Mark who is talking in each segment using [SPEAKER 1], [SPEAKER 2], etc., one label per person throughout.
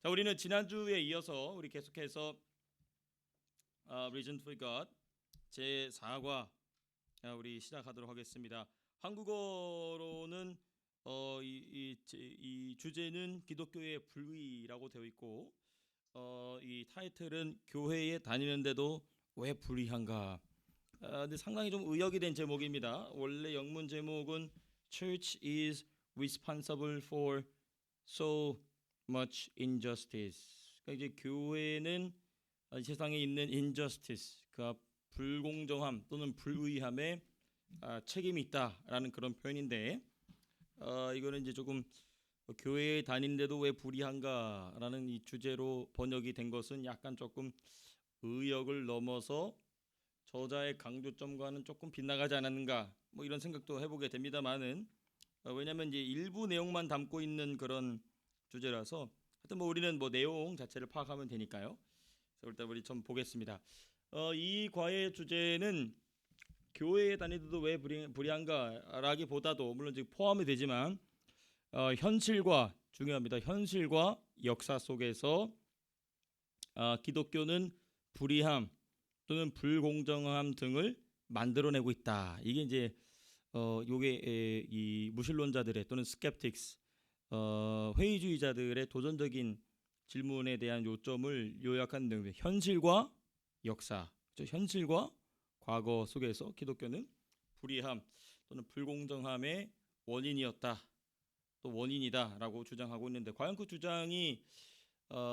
[SPEAKER 1] 자, 우리는 지난주에 이어서 우리 계속해서 Reason for God 제 4과 우리 시작하도록 하겠습니다. 한국어로는 이 주제는 기독교의 불의라고 되어 있고 이 타이틀은 교회에 다니는데도 왜 불의한가. 근데 상당히 좀 의역이 된 제목입니다. 원래 영문 제목은 Church is responsible for so much injustice. 그러니까 이제 교회는 세상에 있는 injustice, 그 불공정함 또는 불의함에 책임이 있다라는 그런 표현인데 이거는 이제 조금 교회에 다니는데도 왜 불의한가라는 이 주제로 번역이 된 것은 약간 조금 의역을 넘어서 저자의 강조점과는 조금 빗나가지 않았는가 뭐 이런 생각도 해보게 됩니다만은 왜냐하면 이제 일부 내용만 담고 있는 그런 주제라서 하여튼 뭐 우리는 뭐 내용 자체를 파악하면 되니까요. 그래서 일단 우리 좀 보겠습니다. 이 과의 주제는 교회에 다니도 왜 불의한가라기보다도 물론 지금 포함이 되지만 현실과 중요합니다. 현실과 역사 속에서 기독교는 불의함 또는 불공정함 등을 만들어내고 있다. 이게 이제 요게 이 무신론자들의 또는 스캡틱스 회의주의자들의 도전적인 질문에 대한 요점을 요약한 내용. 현실과 역사, 현실과 과거 속에서 기독교는 불의함 또는 불공정함의 원인이었다, 또 원인이다라고 주장하고 있는데 과연 그 주장이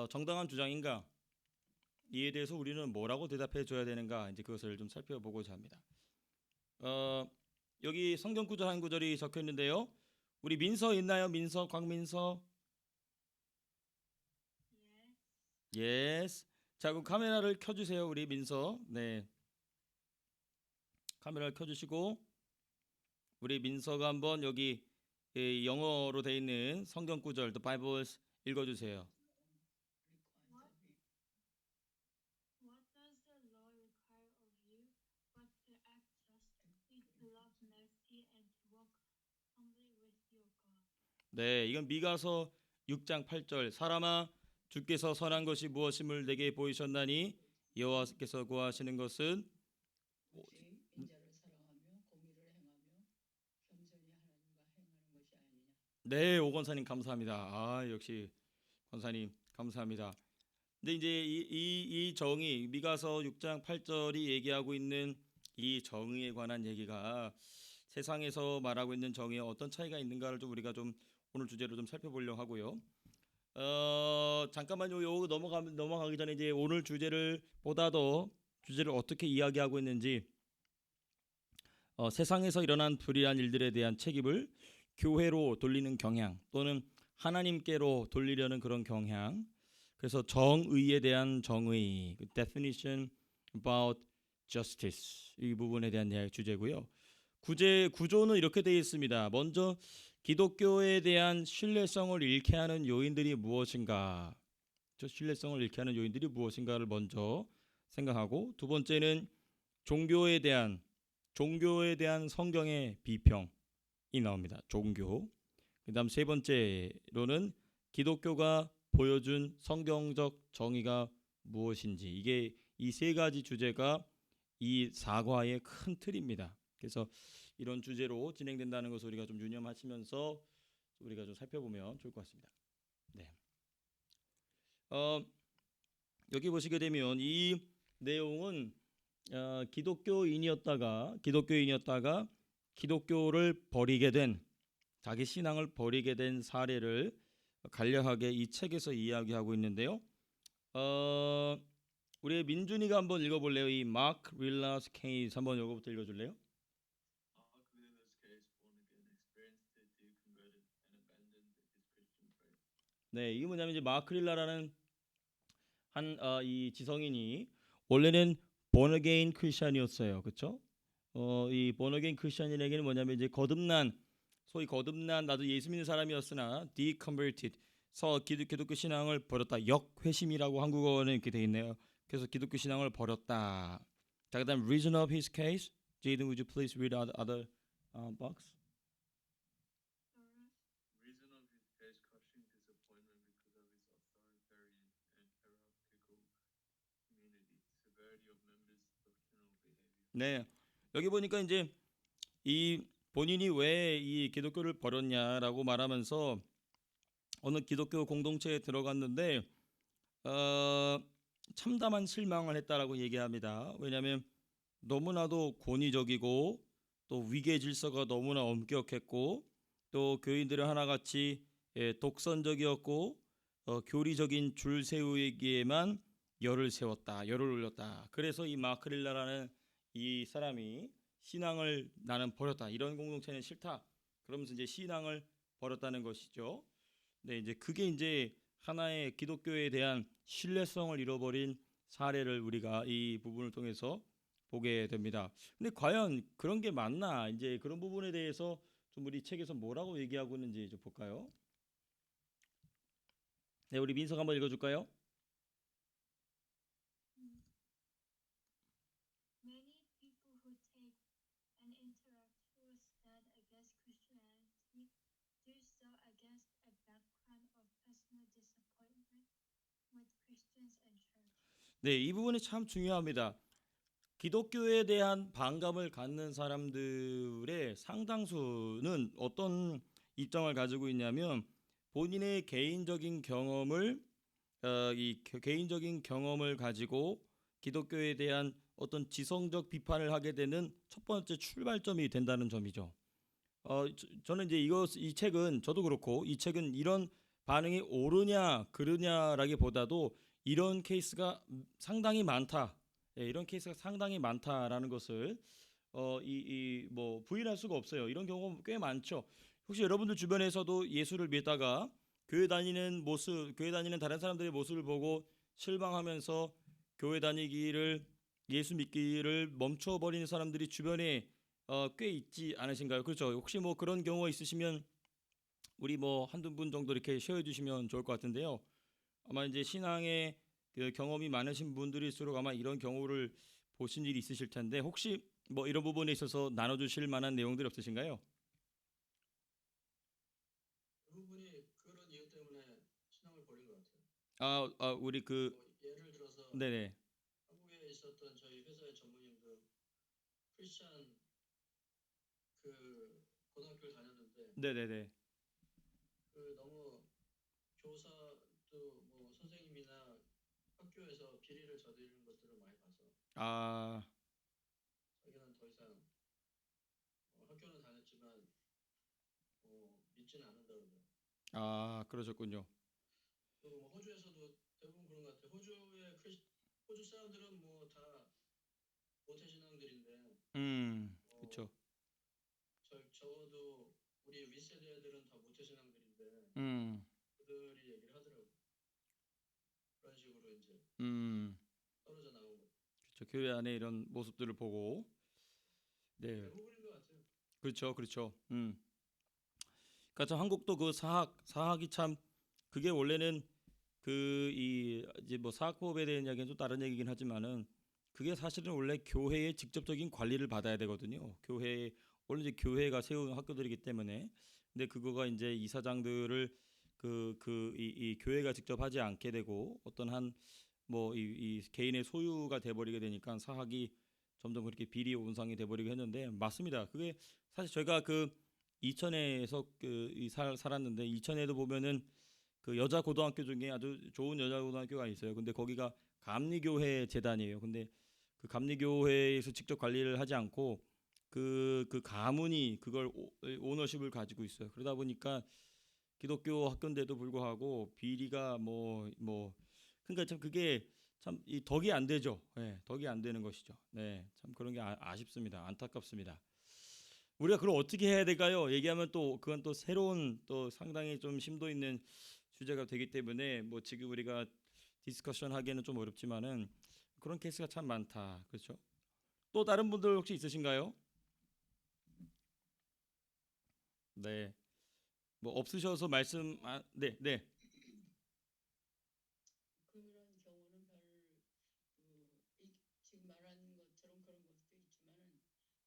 [SPEAKER 1] 정당한 주장인가? 이에 대해서 우리는 뭐라고 대답해 줘야 되는가? 이제 그것을 좀 살펴보고자 합니다. 여기 성경 구절 한 구절이 적혀 있는데요. 우리 민서 있나요? 민서, 광민서. Yes. 자, 그럼 카메라를 켜주세요. 우리 민서. 네. 카메라를 켜주시고 우리 민서가 한번 여기 영어로 돼 있는 성경 구절, The Bibles 읽어주세요.
[SPEAKER 2] What does the law require of you but to act justly, to love mercy, and to walk humbly with your God?
[SPEAKER 1] 네, 이건 미가서 6장 8절. 사람아, 주께서 선한 것이 무엇임을 내게 보이셨나니 여호와께서 구하시는 것은
[SPEAKER 3] 오직 인자를 사랑하며 공의를 행하며 겸손히 하나님과 행하는 것이 아니냐.
[SPEAKER 1] 네, 오 권사님 감사합니다. 역시 권사님 감사합니다. 근데 이제 이 정의 미가서 6장 8절이 얘기하고 있는 이 정의에 관한 얘기가 세상에서 말하고 있는 정의에 어떤 차이가 있는가를 좀 우리가 좀 오늘 주제로 좀 살펴보려고 하고요. 잠깐만요. 요거 넘어가기 전에 이제 오늘 주제를 보다도 주제를 어떻게 이야기하고 있는지 세상에서 일어난 불의한 일들에 대한 책임을 교회로 돌리는 경향 또는 하나님께로 돌리려는 그런 경향. 그래서 정의에 대한 정의, definition about justice 이 부분에 대한 주제고요. 구조는 이렇게 되어 있습니다. 먼저 기독교에 대한 신뢰성을 잃게 하는 요인들이 무엇인가? 신뢰성을 잃게 하는 요인들이 무엇인가를 먼저 생각하고 두 번째는 종교에 대한 성경의 비평이 나옵니다. 종교. 그다음 세 번째로는 기독교가 보여준 성경적 정의가 무엇인지. 이게 이 세 가지 주제가 이 사과의 큰 틀입니다. 그래서 이런 주제로 진행된다는 것을 우리가 좀 유념하시면서 우리가 좀 살펴보면 좋을 것 같습니다. 네. 여기 보시게 되면 이 내용은 기독교인이었다가 기독교를 버리게 된 자기 신앙을 버리게 된 사례를 간략하게 이 책에서 이야기하고 있는데요. 우리 민준이가 한번 읽어볼래요? 이 마크 릴라스 케이스 한번 이거부터 읽어줄래요?
[SPEAKER 4] Mark Wheeler's case, born again, experienced it, deconverted, and abandoned his Christian faith.
[SPEAKER 1] 네, 이게 뭐냐면 이제 마크 릴라라는 이 지성인이 원래는 born again 크리스천이었어요, 그렇죠? 이 born again 크리스천인에게는 뭐냐면 이제 소위 거듭난 나도 예수 믿는 사람이었으나 deconverted, 기독교 신앙을 버렸다. 역회심이라고 한국어는 이렇게 돼 있네요. 그래서 기독교 신앙을 버렸다. 자, 그다음 reason of his case. Jaden, would you please read other box?
[SPEAKER 4] Reason of his case, crushing disappointment because of his authoritarian
[SPEAKER 1] 네. 여기 보니까 이제 이 본인이 왜 이 기독교를 버렸냐라고 말하면서 어느 기독교 공동체에 들어갔는데 어, 참담한 실망을 했다라고 얘기합니다. 왜냐하면 너무나도 권위적이고 또 위계 질서가 너무나 엄격했고 또 교인들은 하나같이 독선적이었고 교리적인 줄 세우기에만 열을 올렸다. 그래서 이 마크릴라라는 이 사람이 신앙을 나는 버렸다. 이런 공동체는 싫다. 그러면서 이제 신앙을 버렸다는 것이죠. 네, 이제 그게 이제 하나의 기독교에 대한 신뢰성을 잃어버린 사례를 우리가 이 부분을 통해서 보게 됩니다. 근데 과연 그런 게 맞나? 이제 그런 부분에 대해서 좀 우리 책에서 뭐라고 얘기하고 있는지 좀 볼까요? 네, 우리 민석 한번 읽어줄까요?
[SPEAKER 2] Many people who take an intellectual stand against Christianity do so against a background of personal disappointment with Christians and church.
[SPEAKER 1] 네, 이 부분이 참 중요합니다. 기독교에 대한 반감을 갖는 사람들의 상당수는 어떤 입장을 가지고 있냐면 본인의 개인적인 경험을 개인적인 경험을 가지고 기독교에 대한 어떤 지성적 비판을 하게 되는 첫 번째 출발점이 된다는 점이죠. 저는 이제 이 책은 저도 그렇고 이 책은 이런 반응이 옳으냐 그르냐라기보다도 이런 케이스가 상당히 많다. 예, 이런 케이스가 상당히 많다라는 것을 뭐 부인할 수가 없어요. 이런 경우 꽤 많죠. 혹시 여러분들 주변에서도 예수를 믿다가 교회 다니는 다른 사람들의 모습을 보고 실망하면서 교회 다니기를 예수 믿기를 멈춰버리는 사람들이 주변에 꽤 있지 않으신가요? 그렇죠. 혹시 뭐 그런 경우가 있으시면 우리 뭐 한두 분 정도 이렇게 쉐어해 주시면 좋을 것 같은데요. 아마 이제 신앙의 그 경험이 많으신 분들일수록 아마 이런 경우를 보신 일이 있으실 텐데 혹시 뭐 이런 부분에 있어서 나눠주실 만한 내용들이 없으신가요?
[SPEAKER 5] 대부분이 그런 이유 때문에 신앙을 버린 것 같아요.
[SPEAKER 1] 우리 그
[SPEAKER 5] 뭐 예를 들어서
[SPEAKER 1] 네네
[SPEAKER 5] 한국에 있었던 저희 회사의 전무님도 크리스찬 그 고등학교를 다녔는데
[SPEAKER 1] 네네네
[SPEAKER 5] 그 너무 교사도 뭐 선생님이나 학교에서 비리를 저지르는 것들을 많이 봐서
[SPEAKER 1] 아
[SPEAKER 5] 자기는 더 이상 학교는 다녔지만 믿지는 않는다 그러더라고요.
[SPEAKER 1] 그러셨군요.
[SPEAKER 5] 그리고 뭐 호주에서도 대부분 그런 것 같아요. 호주 사람들은 뭐 다 모태신앙들인데
[SPEAKER 1] 그렇죠.
[SPEAKER 5] 적어도 우리 윗세대 애들은 다 모태신앙들인데
[SPEAKER 1] 음
[SPEAKER 5] 그들이 얘기를 하더라고요. 그런 식으로 이제
[SPEAKER 1] 음
[SPEAKER 5] 떨어져 나온 거.
[SPEAKER 1] 그렇죠. 교회 안에 이런 모습들을 보고 네
[SPEAKER 5] 대부분인 것 같아요.
[SPEAKER 1] 그렇죠 그렇죠. 그러니까 참 한국도 그 사학이 참 그게 원래는 그 이 이제 뭐 사학법에 대한 이야기는 좀 다른 얘기긴 하지만은 그게 사실은 원래 교회의 직접적인 관리를 받아야 되거든요. 원래 이제 교회가 세운 학교들이기 때문에 근데 그거가 이제 이사장들을 이 교회가 직접 하지 않게 되고 어떤 한 뭐 이 개인의 소유가 돼버리게 되니까 사학이 점점 그렇게 비리 온상이 돼버리게 했는데 맞습니다. 그게 사실 저희가 그 이천에서 살았는데 이천에도 보면은 그 여자 고등학교 중에 아주 좋은 여자 고등학교가 있어요. 근데 거기가 감리교회 재단이에요. 근데 그 감리교회에서 직접 관리를 하지 않고 그 가문이 그걸 오너십을 가지고 있어요. 그러다 보니까 기독교 학교인데도 불구하고 비리가 그러니까 참 그게 참 이 덕이 안 되죠. 네, 덕이 안 되는 것이죠. 네, 참 그런 게 아쉽습니다. 안타깝습니다. 우리가 그걸 어떻게 해야 될까요? 얘기하면 또 그건 또 새로운 또 상당히 좀 심도 있는 주제가 되기 때문에 뭐 지금 우리가 디스커션 하기에는 좀 어렵지만은 그런 케이스가 참 많다. 그렇죠? 또 다른 분들 혹시 있으신가요? 네. 뭐 없으셔서 네, 네.
[SPEAKER 3] 그런 경우는 지금 말하는 것처럼 그런 것도 있지만은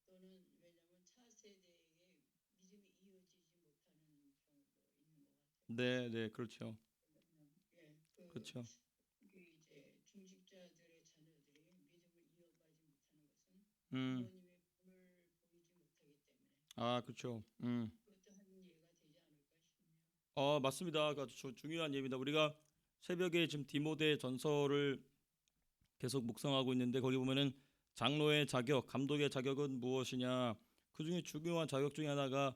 [SPEAKER 3] 또는 왜냐하면 차세대에 믿음이 이어지지 못하는 경우도 있는 것 같아요.
[SPEAKER 1] 네, 네. 그렇죠.
[SPEAKER 3] 예,
[SPEAKER 1] 그렇죠.
[SPEAKER 3] 이게 이제 중직자들의 자녀들이 믿음을 이어가지 못하는 것은
[SPEAKER 1] 음.
[SPEAKER 3] 부모님의 품을 보이지 못하기 때문에
[SPEAKER 1] 아, 그렇죠.
[SPEAKER 3] 그것도 한 예가 되지 않을까 싶네요.
[SPEAKER 1] 맞습니다. 그 아주 중요한 예입니다. 우리가 새벽에 지금 디모데 전서를 계속 묵상하고 있는데 거기 보면은 장로의 자격, 감독의 자격은 무엇이냐? 그 중에 중요한 자격 중에 하나가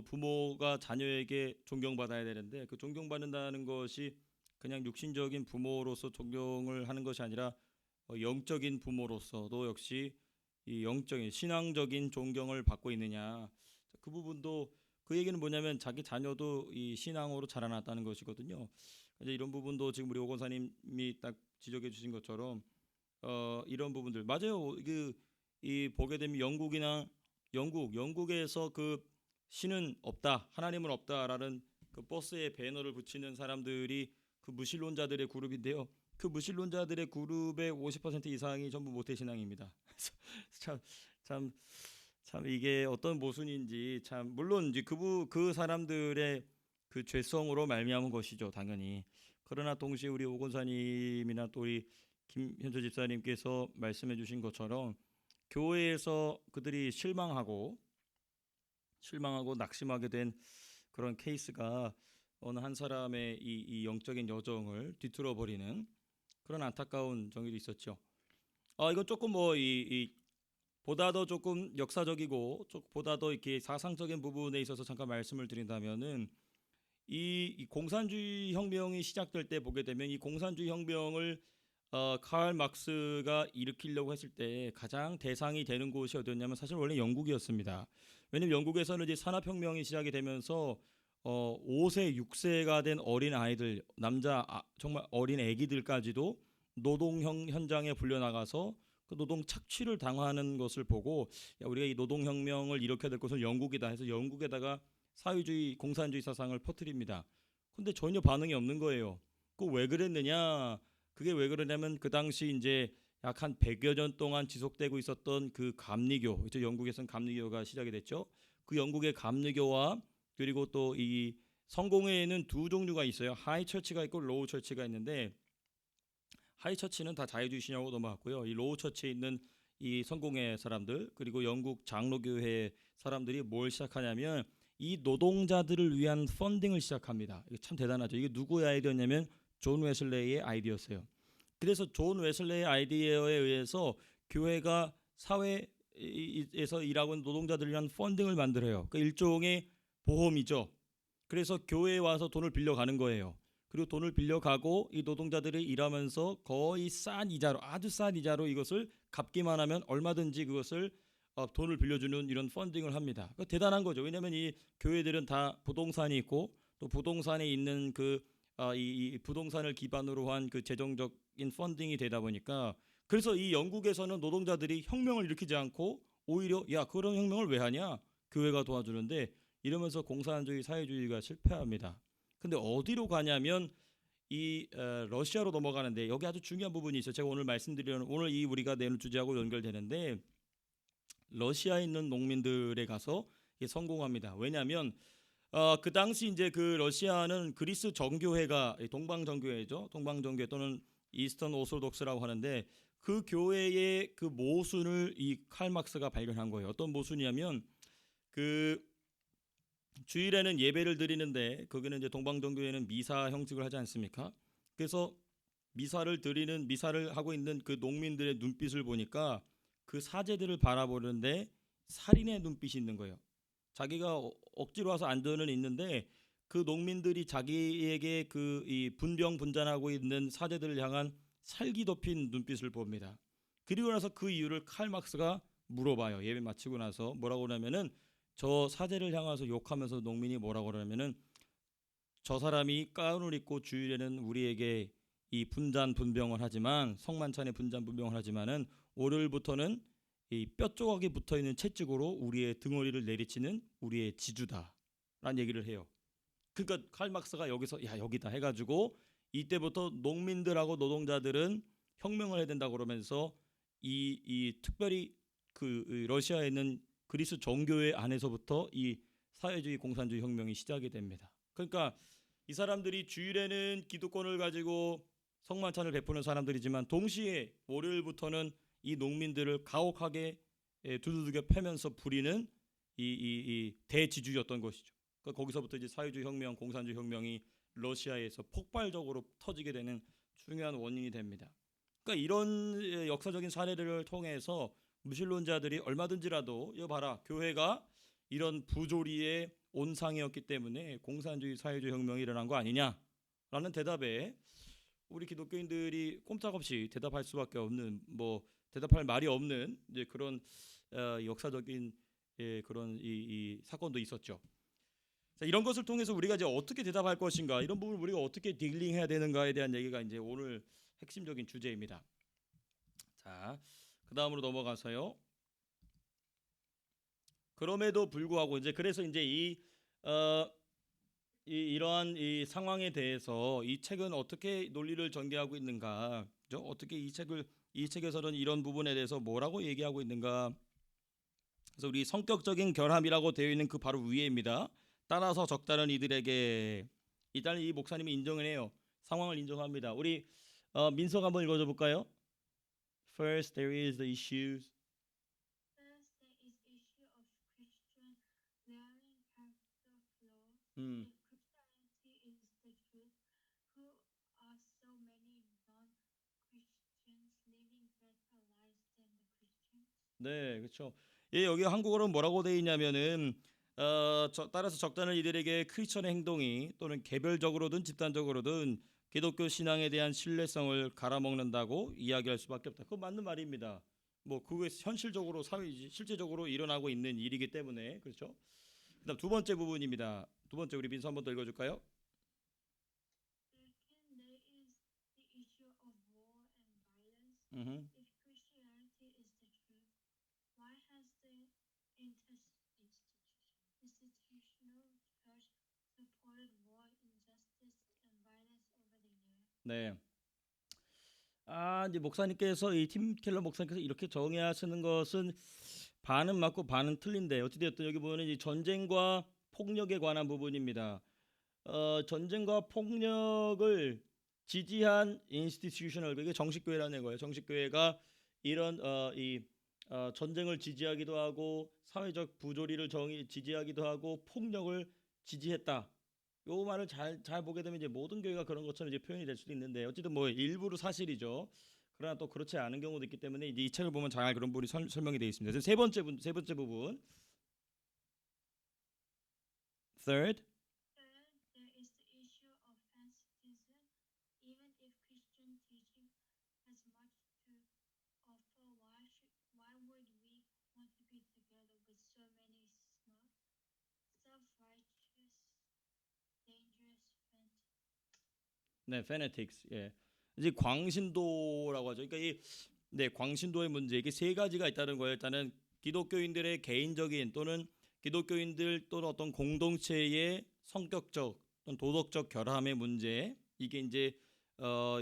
[SPEAKER 1] 부모가 자녀에게 존경받아야 되는데 그 존경받는다는 것이 그냥 육신적인 부모로서 존경을 하는 것이 아니라 영적인 부모로서도 역시 이 영적인 신앙적인 존경을 받고 있느냐. 그 부분도 그 얘기는 뭐냐면 자기 자녀도 이 신앙으로 자라났다는 것이거든요. 이제 이런 부분도 지금 우리 오 권사님이 딱 지적해 주신 것처럼 이런 부분들 맞아요. 이 보게 되면 영국에서 그 신은 없다, 하나님은 없다라는 그 버스에 배너를 붙이는 사람들이 그 무신론자들의 그룹인데요. 그 무신론자들의 그룹의 50% 이상이 전부 모태신앙입니다. 참, 참, 참 이게 어떤 모순인지 참 물론 이제 그 사람들의 그 죄성으로 말미암은 것이죠, 당연히. 그러나 동시에 우리 오건사님이나 또 우리 김현조 집사님께서 말씀해주신 것처럼 교회에서 그들이 실망하고 낙심하게 된 그런 케이스가 어느 한 사람의 이 영적인 여정을 뒤틀어 버리는 그런 안타까운 정일이 있었죠. 이건 조금 보다 더 조금 역사적이고 보다 더 이렇게 사상적인 부분에 있어서 잠깐 말씀을 드린다면은 이 공산주의 혁명이 시작될 때 보게 되면 이 공산주의 혁명을 카를 막스가 일으키려고 했을 때 가장 대상이 되는 곳이 어디였냐면 사실 원래 영국이었습니다. 왜냐면 영국에서는 이제 산업혁명이 시작이 되면서 5세, 6세가 된 어린 아이들, 정말 어린 아기들까지도 노동 현장에 불려나가서 그 노동 착취를 당하는 것을 보고 야, 우리가 이 노동혁명을 일으켜야 될 곳은 영국이다 해서 영국에다가 사회주의, 공산주의 사상을 퍼뜨립니다. 근데 전혀 반응이 없는 거예요. 그 왜 그랬느냐? 그게 왜 그러냐면 그 당시 이제 약 한 100여 년 동안 지속되고 있었던 그 감리교, 이제 영국에서는 감리교가 시작이 됐죠. 그 영국의 감리교와 그리고 또 이 성공회에는 두 종류가 있어요. 하이 처치가 있고 로우 처치가 있는데 하이 처치는 다 자유주의 신앙으로 넘어갔고요. 이 로우 처치에 있는 이 성공회 사람들 그리고 영국 장로교회 사람들이 뭘 시작하냐면 이 노동자들을 위한 펀딩을 시작합니다. 이게 참 대단하죠. 이게 누구의 아이디어냐면 존 웨슬레이의 아이디어였어요. 그래서 존 웨슬레이의 아이디어에 의해서 교회가 사회에서 일하고 있는 노동자들을 위한 펀딩을 만들어요. 그 일종의 보험이죠. 그래서 교회에 와서 돈을 빌려가는 거예요. 그리고 돈을 빌려가고 이 노동자들이 일하면서 거의 아주 싼 이자로 이것을 갚기만 하면 얼마든지 그것을 돈을 빌려주는 이런 펀딩을 합니다. 대단한 거죠. 왜냐하면 이 교회들은 다 부동산이 있고 또 부동산에 있는 이 부동산을 기반으로 한 그 재정적인 펀딩이 되다 보니까 그래서 이 영국에서는 노동자들이 혁명을 일으키지 않고 오히려 야 그런 혁명을 왜 하냐 교회가 도와주는데 이러면서 공산주의 사회주의가 실패합니다. 근데 어디로 가냐면 러시아로 넘어가는데 여기 아주 중요한 부분이 있어요. 제가 오늘 말씀드리는 오늘 이 우리가 내는 주제하고 연결되는데 러시아에 있는 농민들에 가서 성공합니다. 왜냐하면 그 당시 이제 그 러시아는 그리스 정교회가 동방정교회죠. 동방정교회 또는 이스턴 오소독스라고 하는데 그 교회의 그 모순을 이 칼 막스가 발견한 거예요. 어떤 모순이냐면 그 주일에는 예배를 드리는데 거기는 이제 동방정교회는 미사 형식을 하지 않습니까? 그래서 미사를 하고 있는 그 농민들의 눈빛을 보니까 그 사제들을 바라보는데 살인의 눈빛이 있는 거예요. 자기가 억지로 와서 안전은 있는데 그 농민들이 자기에게 이 분병분잔하고 있는 사제들을 향한 살기 덮인 눈빛을 봅니다. 그리고 나서 그 이유를 칼 막스가 물어봐요. 예배 마치고 나서 뭐라고 그러냐면은 저 사제를 향해서 욕하면서 농민이 뭐라고 그러냐면은 저 사람이 가운을 입고 주일에는 우리에게 이 분병을 하지만 성만찬에 분병을 하지만은 월요일부터는 이 뼈 조각이 붙어 있는 채찍으로 우리의 등허리를 내리치는 우리의 지주다라는 얘기를 해요. 그러니까 칼 막스가 여기서 야 여기다 해가지고 이때부터 농민들하고 노동자들은 혁명을 해야 된다 그러면서 이 특별히 그 러시아에 있는 그리스 정교회 안에서부터 이 사회주의 공산주의 혁명이 시작이 됩니다. 그러니까 이 사람들이 주일에는 기득권을 가지고 성만찬을 베푸는 사람들이지만 동시에 월요일부터는 이 농민들을 가혹하게 두들겨 패면서 부리는 이 대지주였던 것이죠. 그러니까 거기서부터 이제 사회주의 혁명, 공산주의 혁명이 러시아에서 폭발적으로 터지게 되는 중요한 원인이 됩니다. 그러니까 이런 역사적인 사례를 통해서 무신론자들이 얼마든지라도 이거 봐라, 교회가 이런 부조리의 온상이었기 때문에 공산주의 사회주의 혁명이 일어난 거 아니냐라는 대답에 우리 기독교인들이 꼼짝없이 대답할 수밖에 없는, 뭐 대답할 말이 없는 이제 그런 역사적인 그런 이 사건도 있었죠. 자, 이런 것을 통해서 우리가 이제 어떻게 대답할 것인가, 이런 부분을 우리가 어떻게 딜링해야 되는가에 대한 얘기가 이제 오늘 핵심적인 주제입니다. 자, 그 다음으로 넘어가서요. 그럼에도 불구하고 이제 그래서 이제 이러한 이 상황에 대해서 이 책은 어떻게 논리를 전개하고 있는가, 그죠? 어떻게 이 책에서는 이런 부분에 대해서 뭐라고 얘기하고 있는가. 그래서 우리 성격적인 결함이라고 되어 있는 그 바로 위에입니다. 따라서 적다른 이들에게, 일단 이 목사님이 인정을 해요. 상황을 인정합니다. 우리 민석 한번 읽어줘 볼까요? First there is the issues.
[SPEAKER 2] First, there is issue of Christian wearing character flaws.
[SPEAKER 1] 음,
[SPEAKER 2] If Christianity is the truth, who are so many non-Christians living better lives than the Christians?
[SPEAKER 1] 네, 그렇죠. 예, 여기 한국어로는 뭐라고 되어 있냐면은 따라서 적다는 이들에게 크리스천의 행동이 또는 개별적으로든 집단적으로든 기독교 신앙에 대한 신뢰성을 갈아먹는다고 이야기할 수밖에 없다. 그거 맞는 말입니다. 뭐 그게 현실적으로 실제적으로 일어나고 있는 일이기 때문에 그렇죠. 그다음 두 번째 부분입니다. 두 번째 우리 민서 한번 더 읽어줄까요?
[SPEAKER 2] Second, there is the issue of war and violence.
[SPEAKER 1] 음,
[SPEAKER 2] If Christianity is the truth, why has the institutional church supported war, injustice, and violence over the years?
[SPEAKER 1] 네. 이제 목사님께서 이 팀 켈러 목사님께서 이렇게 정의하시는 것은 반은 맞고 반은 틀린데 어찌되었든 여기 보면 이 전쟁과 폭력에 관한 부분입니다. 전쟁과 폭력을 지지한 인스티튜셔널, 이게 정식교회라는 거예요. 정식교회가 이런 전쟁을 지지하기도 하고 사회적 부조리를 지지하기도 하고 폭력을 지지했다. 요 말을 잘 보게 되면 이제 모든 교회가 그런 것처럼 이제 표현이 될 수도 있는데 어쨌든 뭐 일부러 사실이죠. 그러나 또 그렇지 않은 경우도 있기 때문에 이제 이 책을 보면 잘 그런 부분이 설명이 되어 있습니다. 그래서 세 번째 부분. Third,
[SPEAKER 2] Third, there is the issue of fanaticism. Even if Christian teaching has much to offer, why would we want to be together with so many smart, self-righteous, dangerous
[SPEAKER 1] 네, fanatics. 예. 이제 광신도라고 하죠. 그러니까 광신도의 문제, 이게 세 가지가 있다는 거예요. 일단은 기독교인들의 개인적인 또는 기독교인들 또는 어떤 공동체의 성격적 또는 도덕적 결함의 문제, 이게 이제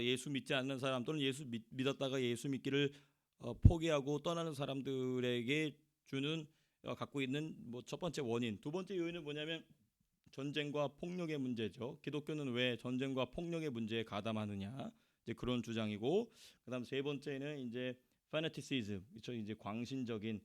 [SPEAKER 1] 예수 믿지 않는 사람 또는 예수 믿었다가 예수 믿기를 포기하고 떠나는 사람들에게 주는 갖고 있는 뭐 첫 번째 원인. 두 번째 요인은 뭐냐면 전쟁과 폭력의 문제죠. 기독교는 왜 전쟁과 폭력의 문제에 가담하느냐, 이제 그런 주장이고, 그다음 세 번째는 이제 fanaticism, 그렇죠? 이제 광신적인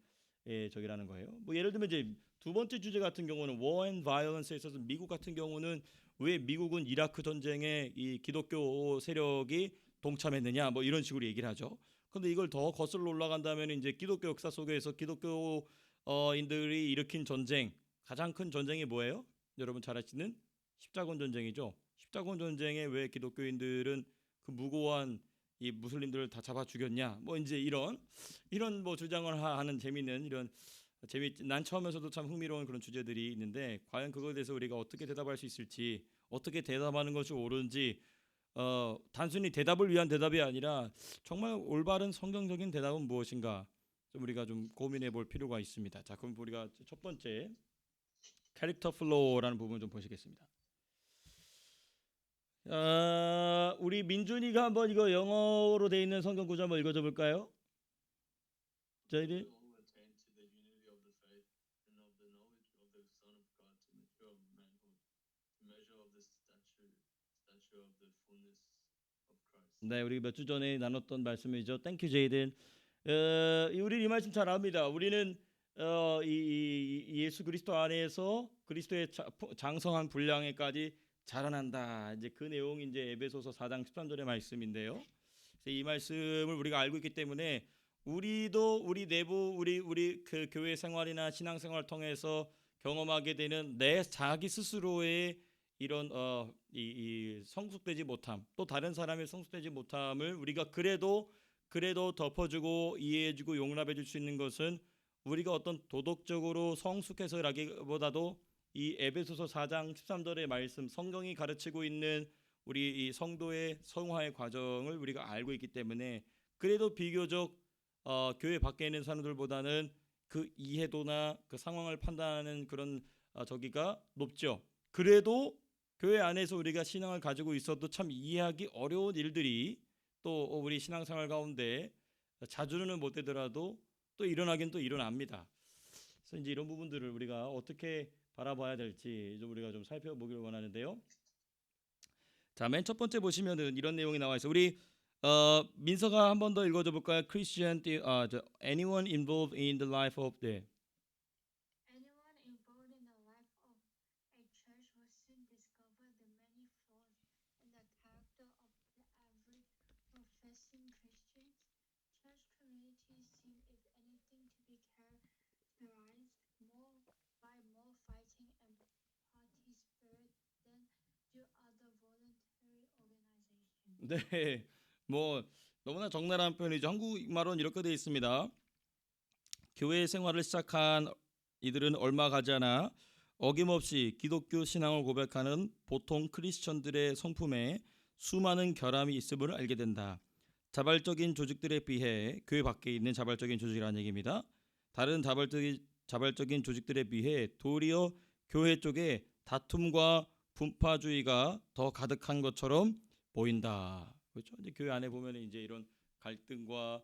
[SPEAKER 1] 적이라는 거예요. 뭐 예를 들면 이제 두 번째 주제 같은 경우는 war and violence에 있어서 미국 같은 경우는 왜 미국은 이라크 전쟁에 이 기독교 세력이 동참했느냐, 뭐 이런 식으로 얘기를 하죠. 근데 이걸 더 거슬러 올라간다면 이제 기독교 역사 속에서 기독교인들이 일으킨 전쟁, 가장 큰 전쟁이 뭐예요? 여러분 잘 아시는 십자군 전쟁이죠. 십자군 전쟁에 왜 기독교인들은 그 무고한 이 무슬림들을 다 잡아 죽였냐? 뭐 이제 이런 뭐 주장을 하는 재미있는 난 처음에서도 참 흥미로운 그런 주제들이 있는데 과연 그거에 대해서 우리가 어떻게 대답할 수 있을지, 어떻게 대답하는 것이 옳은지, 단순히 대답을 위한 대답이 아니라 정말 올바른 성경적인 대답은 무엇인가 좀 우리가 좀 고민해 볼 필요가 있습니다. 자, 그럼 우리가 첫 번째 캐릭터 플로우라는 부분을 좀 보시겠습니다. 우리 민준이가 한번 이거 영어로 돼 있는 성경 구절 한번 읽어줘 볼까요? 저희들
[SPEAKER 4] all attain to the unity of the faith and of the knowledge of the Son of God to mature manhood, to measure of the stature of the fullness of Christ.
[SPEAKER 1] 네, 우리 몇 주 전에 나눴던 말씀이죠. 땡큐 제이든. 우리 이 말씀 잘 압니다. 우리는 이 예수 그리스도 안에서 그리스도의 장성한 분량에까지 자라난다. 이제 그 내용이 이제 에베소서 4장 13절의 말씀인데요. 그래서 이 말씀을 우리가 알고 있기 때문에 우리도 우리 내부 우리 그 교회 생활이나 신앙 생활을 통해서 경험하게 되는 내 자기 스스로의 이런 이 성숙되지 못함, 또 다른 사람의 성숙되지 못함을 우리가 그래도 덮어주고 이해해주고 용납해줄 수 있는 것은 우리가 어떤 도덕적으로 성숙해서라기보다도 이 에베소서 4장 13절의 말씀, 성경이 가르치고 있는 우리 이 성도의 성화의 과정을 우리가 알고 있기 때문에 그래도 비교적 교회 밖에 있는 사람들보다는 그 이해도나 그 상황을 판단하는 그런 저기가 높죠. 그래도 교회 안에서 우리가 신앙을 가지고 있어도 참 이해하기 어려운 일들이 또 우리 신앙생활 가운데 자주는 못 되더라도 또 일어나긴 또 일어납니다. 그래서 이제 이런 부분들을 우리가 어떻게 바라봐야 될지 좀 우리가 좀 살펴보기를 원하는데요. 자, 맨 첫 번째 보시면은 이런 내용이 나와 있어요. 우리 민서가 한 번 더 읽어줘 볼까요? Christian, anyone involved in the life of the
[SPEAKER 2] Anyone involved in the life of a church will soon discover the many flaws in the character of the average professing Christian. Church communities seem, if anything, to be characterized by more fighting and party spirit than do other voluntary organizations.
[SPEAKER 1] 네, 뭐 너무나 적나라한 표현이죠. 한국말로는 이렇게 되어 있습니다. 교회 생활을 시작한 이들은 얼마 가지 않아 어김없이 기독교 신앙을 고백하는 보통 크리스천들의 성품에 수많은 결함이 있음을 알게 된다. 자발적인 조직들에 비해 교회 밖에 있는 자발적인 조직이라는 얘기입니다. 다른 자발적인 조직들에 비해 도리어 교회 쪽에 다툼과 분파주의가 더 가득한 것처럼 보인다. 그렇죠? 이제 교회 안에 보면 이제 이런 갈등과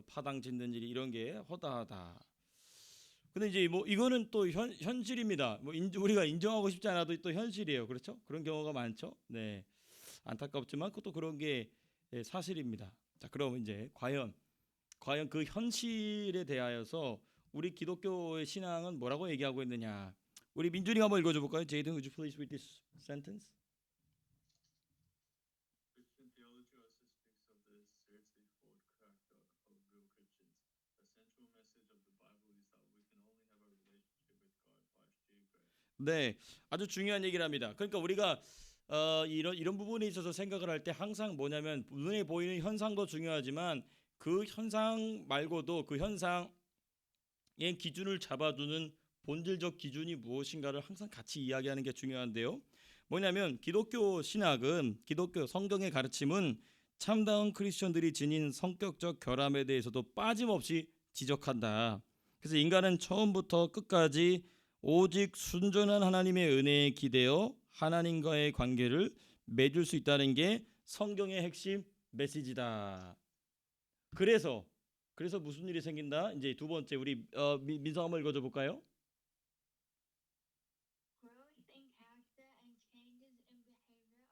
[SPEAKER 1] 파당 짓는 일이 이런 게 허다하다. 근데 이제 뭐 이거는 또 현실입니다. 뭐 우리가 인정하고 싶지 않아도 또 현실이에요. 그렇죠? 그런 경우가 많죠. 네, 안타깝지만 그것도 그런 게 사실입니다. 자, 그럼 이제 과연 그 현실에 대하여서 우리 기독교의 신앙은 뭐라고 얘기하고 있느냐? 우리 민준이가 한번 읽어줘 볼까요? Jaden, would you please read this sentence?
[SPEAKER 4] Christian theology also speaks of the seriously flawed character of real Christians. The central message of the Bible is that we can only have a relationship with God by sheer grace.
[SPEAKER 1] 네, 아주 중요한 얘기를 합니다. 그러니까 우리가 이런 부분에 있어서 생각을 할 때 항상 뭐냐면 눈에 보이는 현상도 중요하지만 그 현상 말고도 그 현상의 기준을 잡아주는 본질적 기준이 무엇인가를 항상 같이 이야기하는 게 중요한데요. 뭐냐면 기독교 신학은 기독교 성경의 가르침은 참다운 크리스천들이 지닌 성격적 결함에 대해서도 빠짐없이 지적한다. 그래서 인간은 처음부터 끝까지 오직 순전한 하나님의 은혜에 기대어 하나님과의 관계를 맺을 수 있다는 게 성경의 핵심 메시지다. 그래서 무슨 일이 생긴다? 이제 두 번째 우리 민서 한번 읽어줘 볼까요?
[SPEAKER 2] Growth in character and changes in behavior occur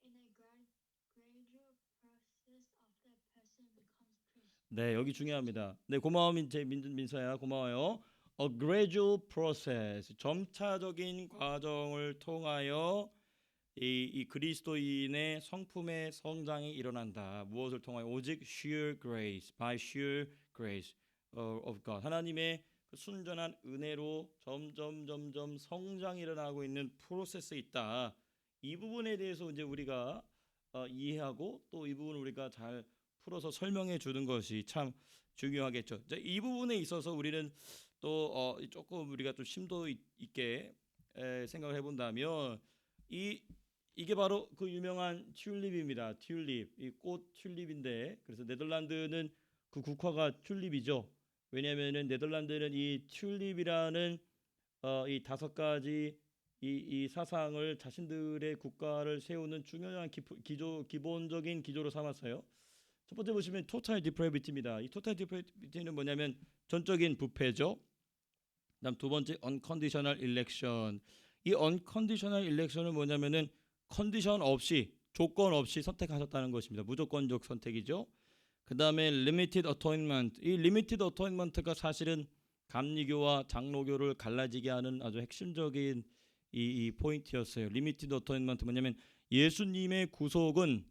[SPEAKER 2] in a gradual process after a person becomes Christian.
[SPEAKER 1] 네, 여기 중요합니다. 네, 고마워 민서야, 고마워요. A gradual process, 점차적인 과정을 통하여 이 그리스도인의 성품의 성장이 일어난다. 무엇을 통하여? 오직 sheer grace, by sheer grace of God. 하나님의 그 순전한 은혜로 점점 성장이 일어나고 있는 프로세스에 있다. 이 부분에 대해서 이제 우리가 이해하고 또 이 부분을 우리가 잘 풀어서 설명해 주는 것이 참 중요하겠죠. 이 부분에 있어서 우리는 또 조금 우리가 좀 심도 있게 생각을 해본다면 이게 바로 그 유명한 튤립입니다. 튤립, 이 꽃 튤립인데 그래서 네덜란드는 그 국화가 튤립이죠. 왜냐하면은 네덜란드는 이 튤립이라는 이 5가지 이 사상을 자신들의 국가를 세우는 중요한 기본적인 기조로 삼았어요. 첫 번째 보시면 total depravity입니다. 이 total depravity는 뭐냐면 전적인 부패죠. 그다음 두 번째 unconditional election. 이 unconditional election은 뭐냐면은 컨디션 없이 조건 없이 선택하셨다는 것입니다. 무조건적 선택이죠. 그 다음에 limited atonement. 이 limited atonement가 사실은 감리교와 장로교를 갈라지게 하는 아주 핵심적인 이 포인트였어요. limited atonement 뭐냐면 예수님의 구속은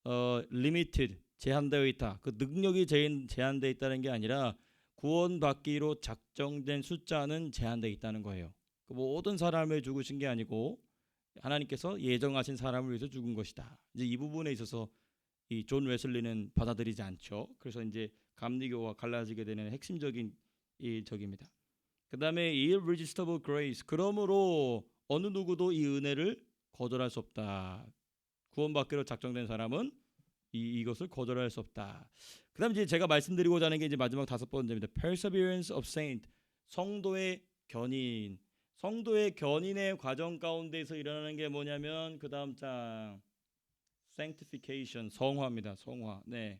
[SPEAKER 1] limited 제한되어 있다. 그 능력이 제한되어 있다는 게 아니라 구원받기로 작정된 숫자는 제한되어 있다는 거예요. 그 모든 사람을 죽으신 게 아니고 하나님께서 예정하신 사람을 위해서 죽은 것이다. 이제 이 부분에 있어서 이 존 웨슬리는 받아들이지 않죠. 그래서 이제 감리교와 갈라지게 되는 핵심적인 이 적입니다. 그다음에 irresistible grace. 그러므로 어느 누구도 이 은혜를 거절할 수 없다. 구원받기로 작정된 사람은 이것을 거절할 수 없다. 그다음 이제 제가 말씀드리고자 하는 게 이제 마지막 5번째입니다. perseverance of saint. 성도의 견인. 성도의 견인의 과정 가운데서 일어나는 게 뭐냐면 그 다음 장 sanctification 성화입니다. 성화. 네.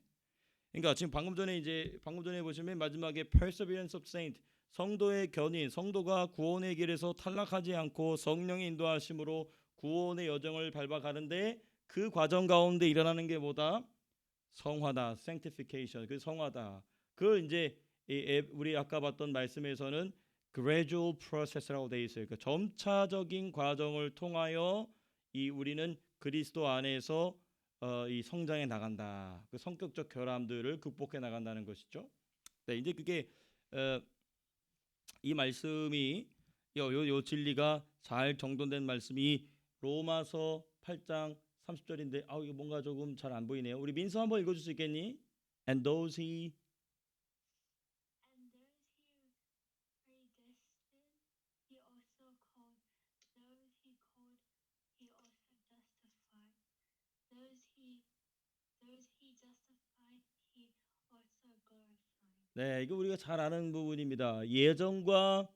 [SPEAKER 1] 그러니까 지금 방금 전에 보시면 마지막에 perseverance of saint 성도의 견인, 성도가 구원의 길에서 탈락하지 않고 성령의 인도하심으로 구원의 여정을 밟아가는데 그 과정 가운데 일어나는 게 뭐다? 성화다. sanctification. 그 성화다. 그걸 이제 우리 아까 봤던 말씀에서는 gradual process라고 되어 있어요. 그러니까 점차적인 과정을 통하여 우리는 그리스도 안에서 이 성장해 나간다. 그 성격적 결함들을 극복해 나간다는 것이죠. 네, 이제 그게 이 말씀이 요 진리가 잘 정돈된 말씀이 로마서 8장 30절인데 이거 뭔가 조금 잘 안 보이네요. 우리 민서 한번 읽어줄 수 있겠니? And those he
[SPEAKER 2] predestined, he also called. Those he called, he also justified. Those he justified, he also glorified.
[SPEAKER 1] 네, 이거 우리가 잘 아는 부분입니다. 예정과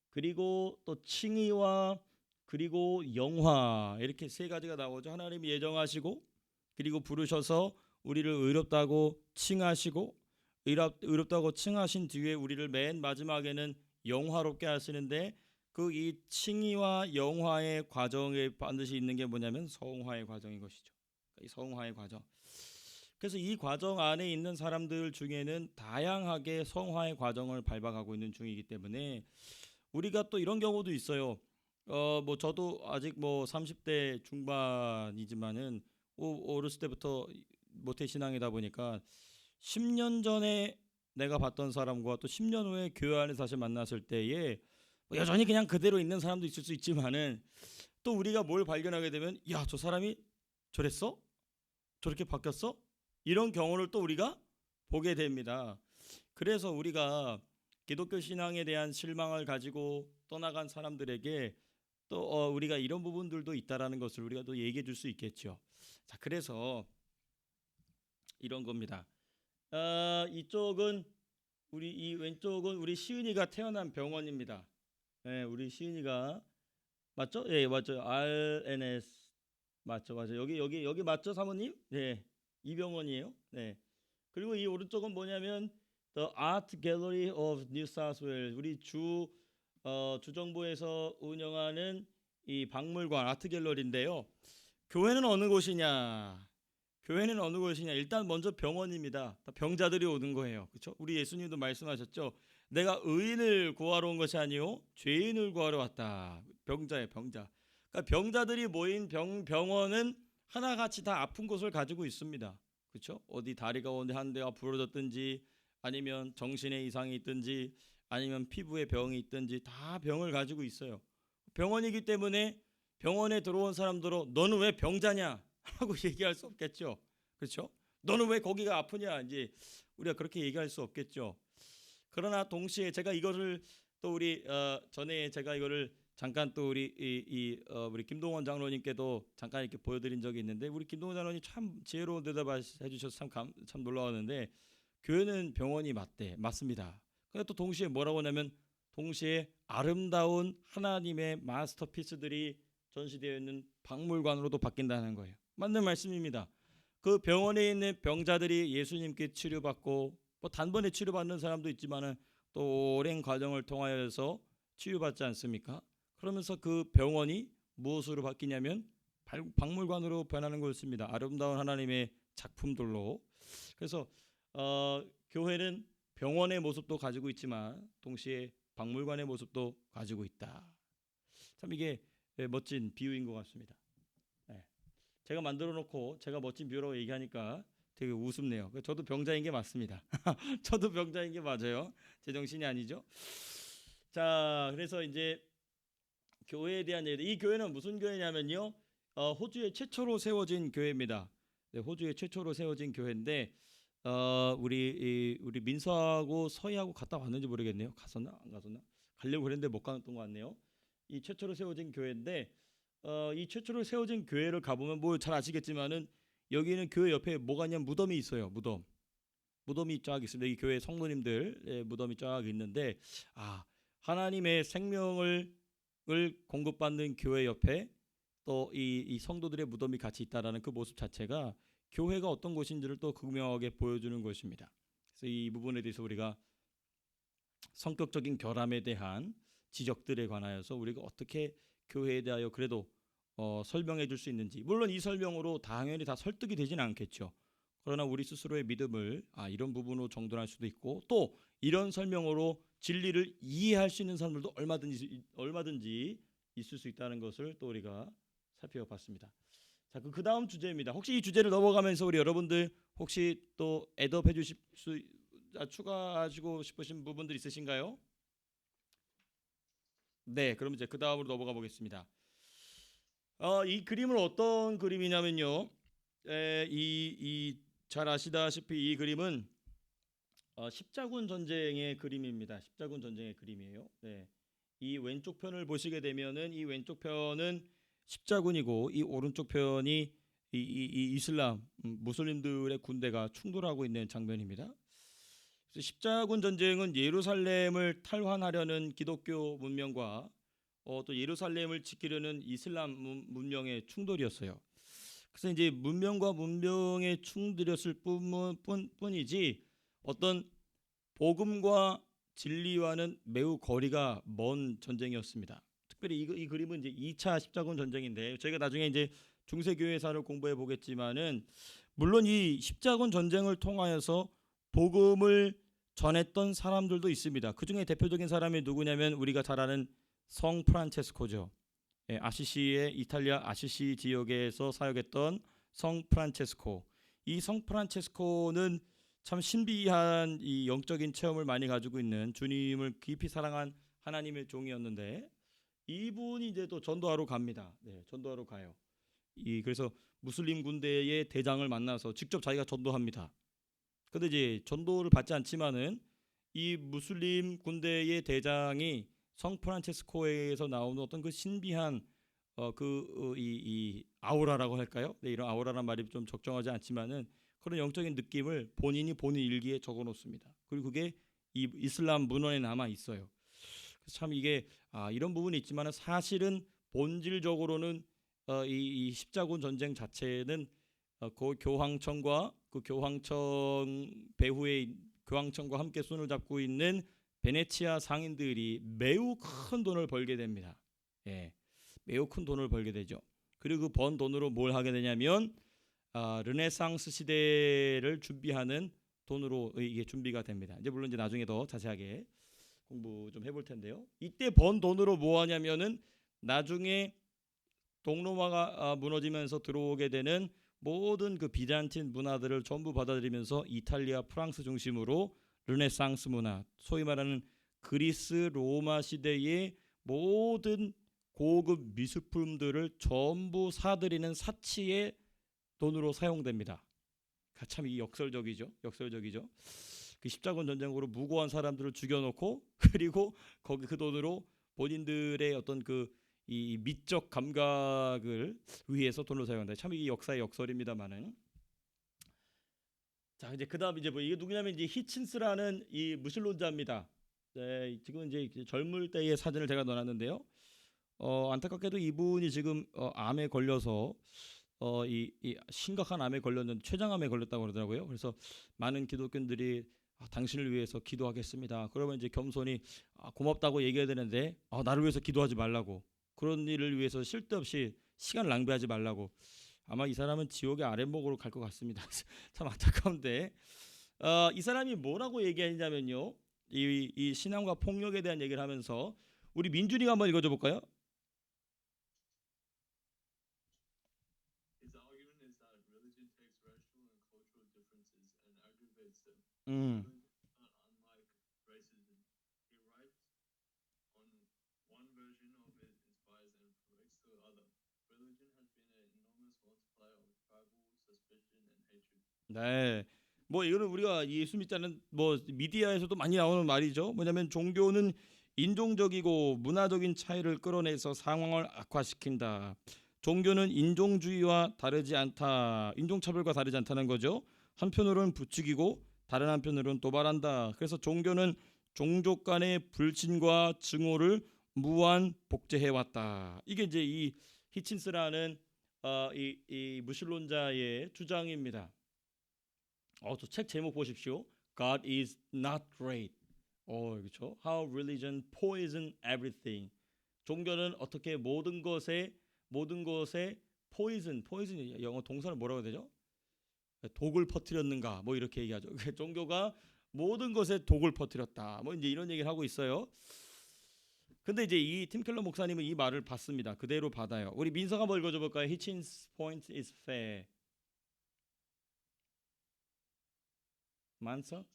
[SPEAKER 1] 그리고 또 칭의와 그리고 영화 이렇게 세 가지가 나오죠. 하나님이 예정하시고 그리고 부르셔서 우리를 의롭다고 칭하시고 의롭다고 칭하신 뒤에 우리를 맨 마지막에는 영화롭게 하시는데 그 이 칭의와 영화의 과정에 반드시 있는 게 뭐냐면 성화의 과정인 것이죠. 이 성화의 과정. 그래서 이 과정 안에 있는 사람들 중에는 다양하게 성화의 과정을 밟아가고 있는 중이기 때문에 우리가 또 이런 경우도 있어요. 뭐 저도 아직 뭐 30대 중반이지만은 어렸을 때부터 모태신앙이다 보니까 10년 전에 내가 봤던 사람과 또 10년 후에 교회 안에서 다시 만났을 때에 뭐 여전히 그냥 그대로 있는 사람도 있을 수 있지만은 또 우리가 뭘 발견하게 되면 야, 저 사람이 저랬어? 저렇게 바뀌었어? 이런 경우를 또 우리가 보게 됩니다. 그래서 우리가 기독교 신앙에 대한 실망을 가지고 떠나간 사람들에게 또 우리가 이런 부분들도 있다라는 것을 우리가 또 얘기해 줄 수 있겠죠. 자, 그래서 이런 겁니다. 이쪽은 이 왼쪽은 우리 시은이가 태어난 병원입니다. 네, 우리 시은이가 맞죠? 예, 맞죠. RNS 맞죠. 여기 맞죠, 사모님? 네, 이 병원이에요. 네. 그리고 이 오른쪽은 뭐냐면 The Art Gallery of New South Wales 우리 주정부에서 운영하는 이 박물관 아트 갤러리인데요. 교회는 어느 곳이냐? 교회는 어느 곳이냐? 일단 먼저 병원입니다. 병자들이 오는 거예요. 그렇죠? 우리 예수님도 말씀하셨죠. 내가 의인을 구하러 온 것이 아니요 죄인을 구하러 왔다. 병자예요, 병자. 그러니까 병자들이 모인 병원은 하나같이 다 아픈 곳을 가지고 있습니다. 그렇죠? 어디 다리가 한 대가 부러졌든지 아니면 정신의 이상이 있든지 아니면 피부에 병이 있든지 다 병을 가지고 있어요. 병원이기 때문에 병원에 들어온 사람들은 너는 왜 병자냐? 하고 얘기할 수 없겠죠. 그렇죠? 너는 왜 거기가 아프냐? 이제 우리가 그렇게 얘기할 수 없겠죠. 그러나 동시에 제가 이거를 또 우리 전에 제가 이거를 잠깐 또 우리 김동원 장로님께도 잠깐 이렇게 보여드린 적이 있는데 우리 김동원 장로님 참 지혜로운 대답해 주셔서 참 놀라웠는데 교회는 병원이 맞습니다. 근데 또 동시에 뭐라고 하냐면 동시에 아름다운 하나님의 마스터피스들이 전시되어 있는 박물관으로도 바뀐다는 거예요. 맞는 말씀입니다. 그 병원에 있는 병자들이 예수님께 치료받고 뭐 단번에 치료받는 사람도 있지만은 또 오랜 과정을 통하여서 치유받지 않습니까? 그러면서 그 병원이 무엇으로 바뀌냐면 박물관으로 변하는 것입니다. 아름다운 하나님의 작품들로. 그래서 교회는 병원의 모습도 가지고 있지만 동시에 박물관의 모습도 가지고 있다. 참 이게 멋진 비유인 것 같습니다. 네. 제가 만들어 놓고 제가 멋진 비유라고 얘기하니까 되게 우습네요. 저도 병자인 게 맞습니다. 저도 병자인 게 맞아요. 제 정신이 아니죠. 자, 그래서 이제 교회에 대한 얘기. 이 교회는 무슨 교회냐면요, 호주에 최초로 세워진 교회입니다. 네, 호주에 최초로 세워진 교회인데 우리 민서하고 서희하고 갔다 왔는지 모르겠네요. 갔었나 안 갔었나? 가려고 그랬는데 못 갔던 것 같네요. 이 최초로 세워진 교회인데 이 최초로 세워진 교회를 가보면 뭐 잘 아시겠지만은 여기는 교회 옆에 뭐가 있냐면 무덤이 있어요. 무덤이 쫙 있습니다. 이 교회 성도님들 무덤이 쫙 있는데 하나님의 생명을 공급받는 교회 옆에 또 이 성도들의 무덤이 같이 있다라는 그 모습 자체가 교회가 어떤 곳인지를 또 극명하게 보여주는 것입니다. 그래서 이 부분에 대해서 우리가 성격적인 결함에 대한 지적들에 관하여서 우리가 어떻게 교회에 대하여 그래도 설명해 줄 수 있는지, 물론 이 설명으로 당연히 다 설득이 되지는 않겠죠. 그러나 우리 스스로의 믿음을 이런 부분으로 정돈할 수도 있고, 또 이런 설명으로 진리를 이해할 수 있는 사람들도 얼마든지 있을 수 있다는 것을 또 우리가 살펴봤습니다. 자, 그 다음 주제입니다. 혹시 이 주제를 넘어가면서 우리 여러분들 혹시 또 애드업 해주실 수 추가하시고 싶으신 부분들 있으신가요? 네, 그럼 이제 그 다음으로 넘어가 보겠습니다. 이 그림은 어떤 그림이냐면요, 잘 아시다시피 이 그림은 십자군 전쟁의 그림입니다. 십자군 전쟁의 그림이에요. 네, 이 왼쪽 편을 보시게 되면은 이 왼쪽 편은 십자군이고 이 오른쪽 편이 이 이슬람 무슬림들의 군대가 충돌하고 있는 장면입니다. 그래서 십자군 전쟁은 예루살렘을 탈환하려는 기독교 문명과 또 예루살렘을 지키려는 이슬람 문명의 충돌이었어요. 그래서 이제 문명과 문명의 충돌이었을 뿐이지 어떤 복음과 진리와는 매우 거리가 먼 전쟁이었습니다. 특별히 이 그림은 이제 2차 십자군 전쟁인데 저희가 나중에 이제 중세교회사를 공부해 보겠지만은 물론 이 십자군 전쟁을 통하여서 복음을 전했던 사람들도 있습니다. 그 중에 대표적인 사람이 누구냐면 우리가 잘 아는 성 프란체스코죠. 아시시의 이탈리아 아시시 지역에서 사역했던 성 프란체스코. 이 성 프란체스코는 참 신비한 이 영적인 체험을 많이 가지고 있는 주님을 깊이 사랑한 하나님의 종이었는데 이분이 이제 또 전도하러 갑니다. 네, 전도하러 가요. 그래서 무슬림 군대의 대장을 만나서 직접 자기가 전도합니다. 근데 이제 전도를 받지 않지만은 이 무슬림 군대의 대장이 성 프란체스코에서 나오는 어떤 그 신비한 이 아우라라고 할까요? 네, 이런 아우라란 말이 좀 적정하지 않지만은 그런 영적인 느낌을 본인 일기에 적어 놓습니다. 그리고 그게 이 이슬람 문헌에 남아 있어요. 그래서 참 이게 이런 부분이 있지만은 사실은 본질적으로는 이 십자군 전쟁 자체는 그 교황청과 그 교황청 배후의 교황청과 함께 손을 잡고 있는 베네치아 상인들이 매우 큰 돈을 벌게 됩니다. 예, 매우 큰 돈을 벌게 되죠. 그리고 그 번 돈으로 뭘 하게 되냐면 르네상스 시대를 준비하는 돈으로 이게 준비가 됩니다. 이제 물론 이제 나중에 더 자세하게 공부 좀 해볼 텐데요. 이때 번 돈으로 뭐 하냐면은 나중에 동로마가 무너지면서 들어오게 되는 모든 그 비잔틴 문화들을 전부 받아들이면서 이탈리아, 프랑스 중심으로 르네상스 문화, 소위 말하는 그리스, 로마 시대의 모든 고급 미술품들을 전부 사들이는 사치의 돈으로 사용됩니다. 참 이 역설적이죠. 그 십자군 전쟁으로 무고한 사람들을 죽여놓고 그리고 거기 그 돈으로 본인들의 어떤 이 미적 감각을 위해서 돈을 사용한다. 참 이 역사의 역설입니다만은. 자, 이제 그다음 이제 뭐 이게 누구냐면 이제 히친스라는 이 무신론자입니다. 네, 지금 이제 젊을 때의 사진을 제가 넣어놨는데요. 안타깝게도 이분이 지금 암에 걸려서 이 심각한 암에 걸렸는데 췌장암에 걸렸다고 그러더라고요. 그래서 많은 기독교인들이 당신을 위해서 기도하겠습니다. 그러면 이제 겸손히 고맙다고 얘기해야 되는데 나를 위해서 기도하지 말라고, 그런 일을 위해서 쓸데없이 시간 낭비하지 말라고. 아마 이 사람은 지옥의 아랫목으로 갈 것 같습니다. 참 안타까운데 이 사람이 뭐라고 얘기하냐면요. 이 신앙과 폭력에 대한 얘기를 하면서 우리 민준이가 한번 읽어줘 볼까요?
[SPEAKER 4] His argument is that religion takes racial and cultural differences and aggravates them.
[SPEAKER 1] 음.
[SPEAKER 4] Religion is not unlike racism. He writes on one version of it inspires and corrects the other. Religion has been an enormous multiplier of tribal suspicion and hatred.
[SPEAKER 1] 네. 뭐 이거는 우리가 예수 믿자는 뭐 미디어에서도 많이 나오는 말이죠. 뭐냐면 종교는 인종적이고 문화적인 차이를 끌어내서 상황을 악화시킨다. 종교는 인종주의와 다르지 않다. 인종차별과 다르지 않다는 거죠. 한편으로는 부추기고 다른 한편으로는 도발한다. 그래서 종교는 종족 간의 불신과 증오를 무한 복제해 왔다. 이게 이제 이 히친스라는 이 무신론자의 주장입니다. 저 책 제목 보십시오. God is not great. 그렇죠. How religion poison everything. 종교는 어떻게 모든 것에 poison 영어 동사는 뭐라고 해야 되죠? 독을 퍼뜨렸는가? 뭐 이렇게 얘기하죠. 종교가 모든 것에 독을 퍼뜨렸다. 뭐 이제 이런 얘기를 하고 있어요. 근데 이제 이 팀 켈러 목사님은 이 말을 받습니다. 그대로 받아요. 우리 민서가 한번 읽어줘 볼까요? Hitchens' point is fair. 만서?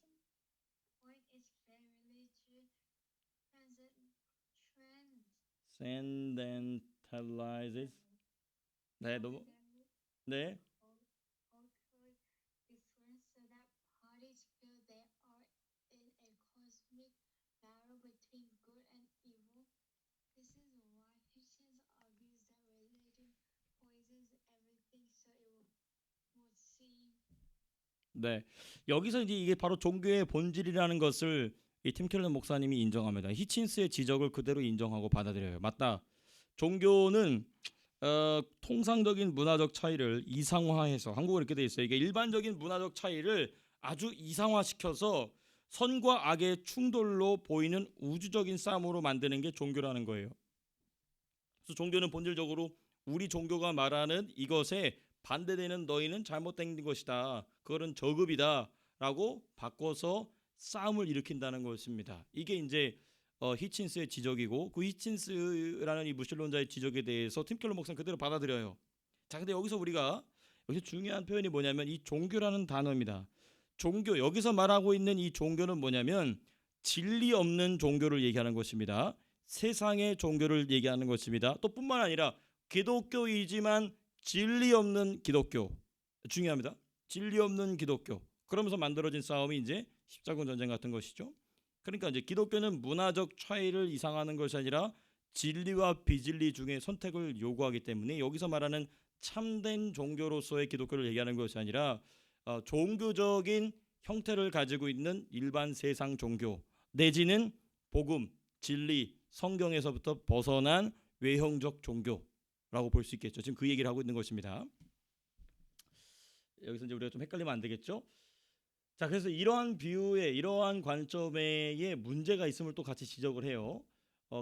[SPEAKER 2] Point is fair religion
[SPEAKER 1] Transcendentalizes. 네, 너무 네.
[SPEAKER 2] cultural difference so that parties feel they are in a cosmic battle between good and evil. This is why Hitchens argues that religion poisons everything so it will seem
[SPEAKER 1] 네. 여기서 이제 이게 바로 종교의 본질이라는 것을 이 팀 켈러 목사님이 인정합니다. 히친스의 지적을 그대로 인정하고 받아들여요. 맞다. 종교는 통상적인 문화적 차이를 이상화해서 한국어 이렇게 돼 있어요. 이게 일반적인 문화적 차이를 아주 이상화시켜서 선과 악의 충돌로 보이는 우주적인 싸움으로 만드는 게 종교라는 거예요. 그래서 종교는 본질적으로 우리 종교가 말하는 이것에 반대되는 너희는 잘못된 것이다. 그거는 저급이다라고 바꿔서 싸움을 일으킨다는 것입니다. 이게 이제 히친스의 지적이고 그 히친스라는 이 무신론자의 지적에 대해서 팀 켈러 목사는 그대로 받아들여요. 자, 근데 여기서 중요한 표현이 뭐냐면 이 종교라는 단어입니다. 종교 여기서 말하고 있는 이 종교는 뭐냐면 진리 없는 종교를 얘기하는 것입니다. 세상의 종교를 얘기하는 것입니다. 또 뿐만 아니라 기독교이지만 진리 없는 기독교 중요합니다. 진리 없는 기독교. 그러면서 만들어진 싸움이 이제 십자군 전쟁 같은 것이죠. 그러니까 이제 기독교는 문화적 차이를 이상하는 것이 아니라 진리와 비진리 중에 선택을 요구하기 때문에 여기서 말하는 참된 종교로서의 기독교를 얘기하는 것이 아니라 종교적인 형태를 가지고 있는 일반 세상 종교 내지는 복음, 진리, 성경에서부터 벗어난 외형적 종교라고 볼 수 있겠죠. 지금 그 얘기를 하고 있는 것입니다. 여기서 이제 우리가 좀 헷갈리면 안 되겠죠. 자, 그래서 이러한 비유에 이러한 관점에 문제가 있음을 또 같이 지적을 해요.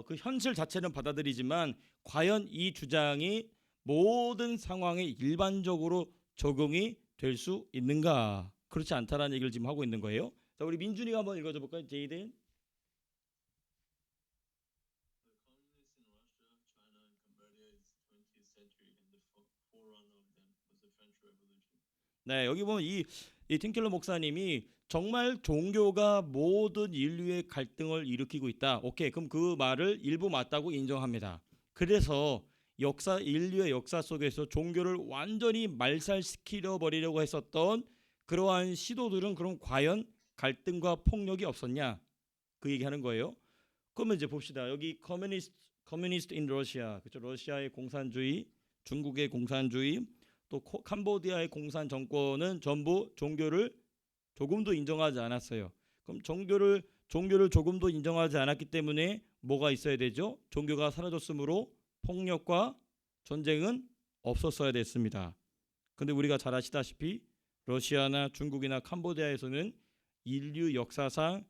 [SPEAKER 1] 그 현실 자체는 받아들이지만 과연 이 주장이 모든 상황에 일반적으로 적용이 될 수 있는가? 그렇지 않다라는 얘기를 지금 하고 있는 거예요. 자, 우리 민준이가 한번 읽어줘 볼까요, 제이든? 네, 여기 보면 이 팀켈러 목사님이 정말 종교가 모든 인류의 갈등을 일으키고 있다. 오케이, 그럼 그 말을 일부 맞다고 인정합니다. 그래서 인류의 역사 속에서 종교를 완전히 말살시키려 버리려고 했었던 그러한 시도들은 그럼 과연 갈등과 폭력이 없었냐? 그 얘기하는 거예요. 그러면 이제 봅시다. 여기 커뮤니스트 인 러시아, 그렇죠? 러시아의 공산주의, 중국의 공산주의, 또 캄보디아의 공산 정권은 전부 종교를 조금도 인정하지 않았어요. 그럼 종교를 조금도 인정하지 않았기 때문에 뭐가 있어야 되죠? 종교가 사라졌으므로 폭력과 전쟁은 없었어야 됐습니다. 근데 우리가 잘 아시다시피 러시아나 중국이나 캄보디아에서는 인류 역사상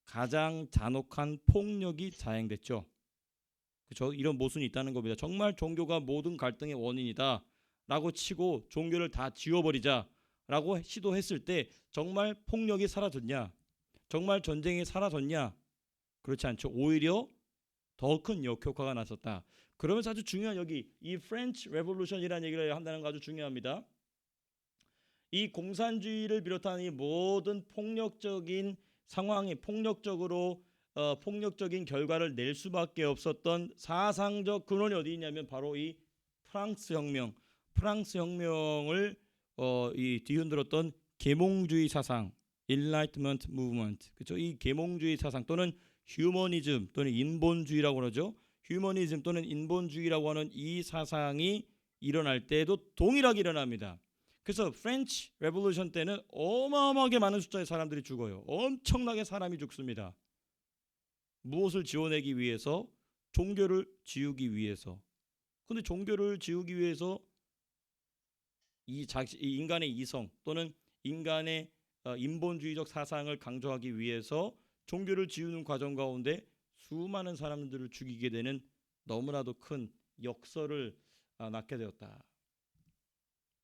[SPEAKER 1] 가장 잔혹한 폭력이 자행됐죠. 그렇죠? 이런 모순이 있다는 겁니다. 정말 종교가 모든 갈등의 원인이다 라고 치고 종교를 다 지워버리자 라고 시도했을 때 정말 폭력이 사라졌냐? 정말 전쟁이 사라졌냐? 그렇지 않죠. 오히려 더 큰 역효과가 났었다. 그러면서 아주 중요한 여기 이 프렌치 레볼루션이라는 얘기를 한다는 거 아주 중요합니다. 이 공산주의를 비롯한 이 모든 폭력적인 상황이 폭력적으로 폭력적인 결과를 낼 수밖에 없었던 사상적 근원이 어디 있냐면 바로 이 프랑스 혁명을 이 뒤흔들었던 계몽주의 사상, Enlightenment Movement, 그렇죠? 이 계몽주의 사상 또는 휴머니즘 또는 인본주의라고 그러죠. 휴머니즘 또는 인본주의라고 하는 이 사상이 일어날 때에도 동일하게 일어납니다. 그래서 프렌치 레볼루션 때는 어마어마하게 많은 숫자의 사람들이 죽어요. 엄청나게 사람이 죽습니다. 무엇을 지어내기 위해서? 종교를 지우기 위해서. 근데 종교를 지우기 위해서 이 인간의 이성 또는 인간의 인본주의적 사상을 강조하기 위해서 종교를 지우는 과정 가운데 수많은 사람들을 죽이게 되는 너무나도 큰 역설을 낳게 되었다.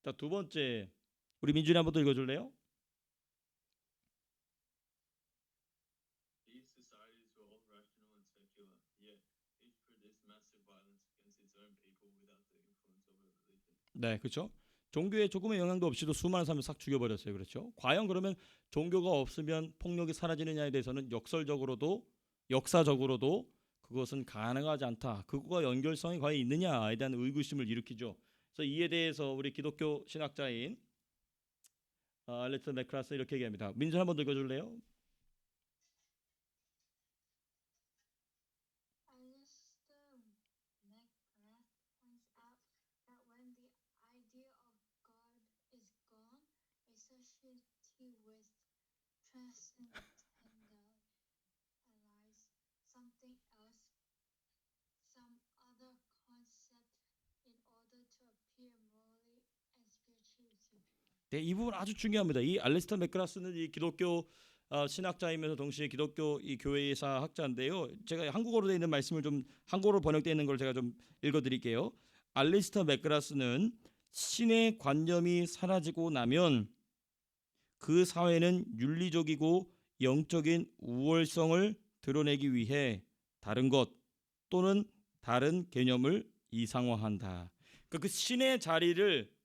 [SPEAKER 1] 자, 두 번째, 우리 민준이 한번 더 읽어줄래요?
[SPEAKER 4] These societies were all rational and secular, yet each produced massive violence against its own people without the influence of a religion.
[SPEAKER 1] 네, 그렇죠. 종교에 조금의 영향도 없이도 수많은 사람을 싹 죽여버렸어요. 그렇죠. 과연 그러면 종교가 없으면 폭력이 사라지느냐에 대해서는 역사적으로도 그것은 가능하지 않다. 그거와 연결성이 과연 있느냐에 대한 의구심을 일으키죠. 그래서 이에 대해서 우리 기독교 신학자인 알렉스 맥크라스 이렇게 얘기합니다. 민준 한번 읽어줄래요?
[SPEAKER 2] Alistair McGrath points out that when the idea of God is gone, a society with transcendental allies something else, some other concept in order to appear morally and spiritually superior.
[SPEAKER 1] 네, 이 부분 아주 중요합니다. 이 알리스터 맥그라스는 이 기독교 신학자이면서 동시에 기독교 이 교회사 학자인데요. 제가 한국어로 되어 있는 말씀을 좀 한국어로 번역되어 있는 걸 제가 좀 읽어드릴게요. 알리스터 맥그라스는 신의 관념이 사라지고 나면 그 사회는 윤리적이고 영적인 우월성을 드러내기 위해 다른 것 또는 다른 개념을 이상화한다. 그러니까 그 신의 자리를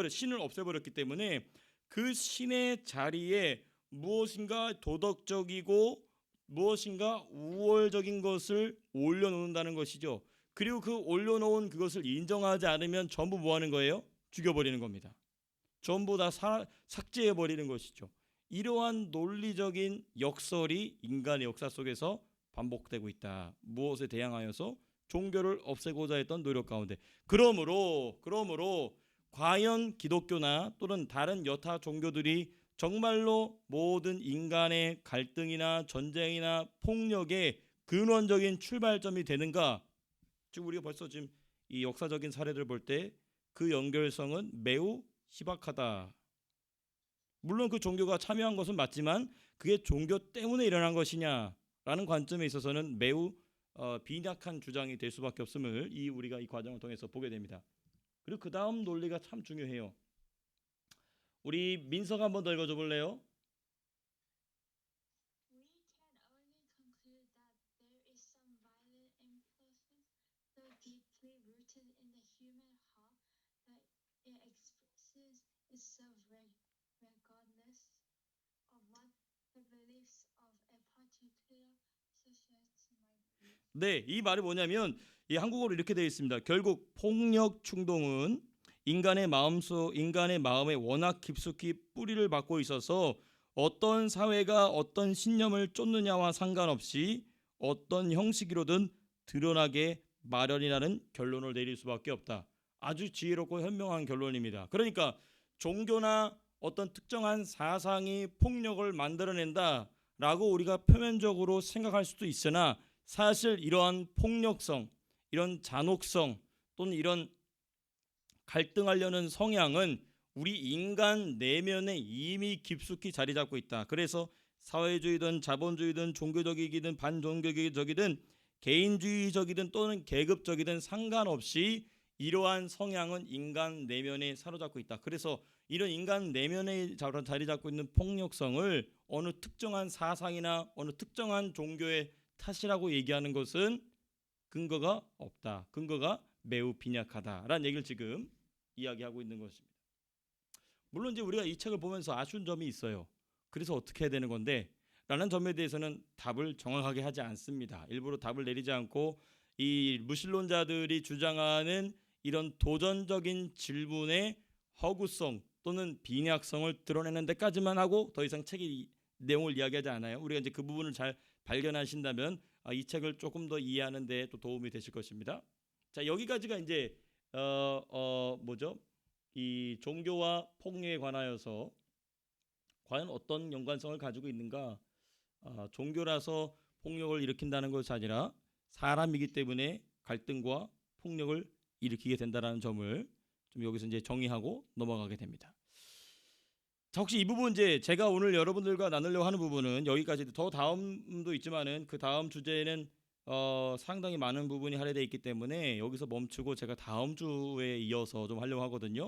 [SPEAKER 1] 신을 없애버렸기 때문에 그 신의 자리에 무엇인가 도덕적이고 무엇인가 우월적인 것을 올려놓는다는 것이죠. 그리고 그 올려놓은 그것을 인정하지 않으면 전부 뭐 하는 거예요? 죽여버리는 겁니다. 전부 다 삭제해버리는 것이죠. 이러한 논리적인 역설이 인간의 역사 속에서 반복되고 있다. 무엇에 대항하여서? 종교를 없애고자 했던 노력 가운데. 그러므로 과연 기독교나 또는 다른 여타 종교들이 정말로 모든 인간의 갈등이나 전쟁이나 폭력의 근원적인 출발점이 되는가? 지금 우리가 벌써 지금 이 역사적인 사례들을 볼 때 그 연결성은 매우 희박하다. 물론 그 종교가 참여한 것은 맞지만 그게 종교 때문에 일어난 것이냐라는 관점에 있어서는 매우 빈약한 주장이 될 수밖에 없음을 우리가 이 과정을 통해서 보게 됩니다. 그리고 그 다음 논리가 참 중요해요. 우리 민서가 한번 더 읽어줘 볼래요?
[SPEAKER 2] We can only conclude that there is some violent impulses so deeply rooted in the human heart that it expresses itself regardless of what the beliefs of a particular society might be.
[SPEAKER 1] 네, 이 말이 뭐냐면 이 한국어로 이렇게 되어 있습니다. 결국 폭력 충동은 인간의 마음에 워낙 깊숙이 뿌리를 받고 있어서 어떤 사회가 어떤 신념을 쫓느냐와 상관없이 어떤 형식으로든 드러나게 마련이라는 결론을 내릴 수밖에 없다. 아주 지혜롭고 현명한 결론입니다. 그러니까 종교나 어떤 특정한 사상이 폭력을 만들어낸다라고 우리가 표면적으로 생각할 수도 있으나 사실 이러한 폭력성, 이런 잔혹성 또는 이런 갈등하려는 성향은 우리 인간 내면에 이미 깊숙이 자리 잡고 있다. 그래서 사회주의든 자본주의든 종교적이든 반종교적이든 개인주의적이든 또는 계급적이든 상관없이 이러한 성향은 인간 내면에 사로잡고 있다. 그래서 이런 인간 내면에 자리 잡고 있는 폭력성을 어느 특정한 사상이나 어느 특정한 종교의 탓이라고 얘기하는 것은 근거가 없다. 근거가 매우 빈약하다라는 얘기를 지금 이야기하고 있는 것입니다. 물론 이제 우리가 이 책을 보면서 아쉬운 점이 있어요. 그래서 어떻게 해야 되는 건데? 라는 점에 대해서는 답을 정확하게 하지 않습니다. 일부러 답을 내리지 않고 이 무신론자들이 주장하는 이런 도전적인 질문의 허구성 또는 빈약성을 드러내는 데까지만 하고 더 이상 책의 내용을 이야기하지 않아요. 우리가 이제 그 부분을 잘 발견하신다면 이 책을 조금 더 이해하는 데 또 도움이 되실 것입니다. 자, 여기까지가 이제 이 종교와 폭력에 관하여서 과연 어떤 연관성을 가지고 있는가? 종교라서 폭력을 일으킨다는 것이 아니라 사람이기 때문에 갈등과 폭력을 일으키게 된다라는 점을 좀 여기서 이제 정의하고 넘어가게 됩니다. 자, 혹시 이 부분 이제 제가 오늘 여러분들과 나누려고 하는 부분은 여기까지, 더 다음도 있지만은 그 다음 주제는 상당히 많은 부분이 할애되어 있기 때문에 여기서 멈추고 제가 다음 주에 이어서 좀 하려고 하거든요.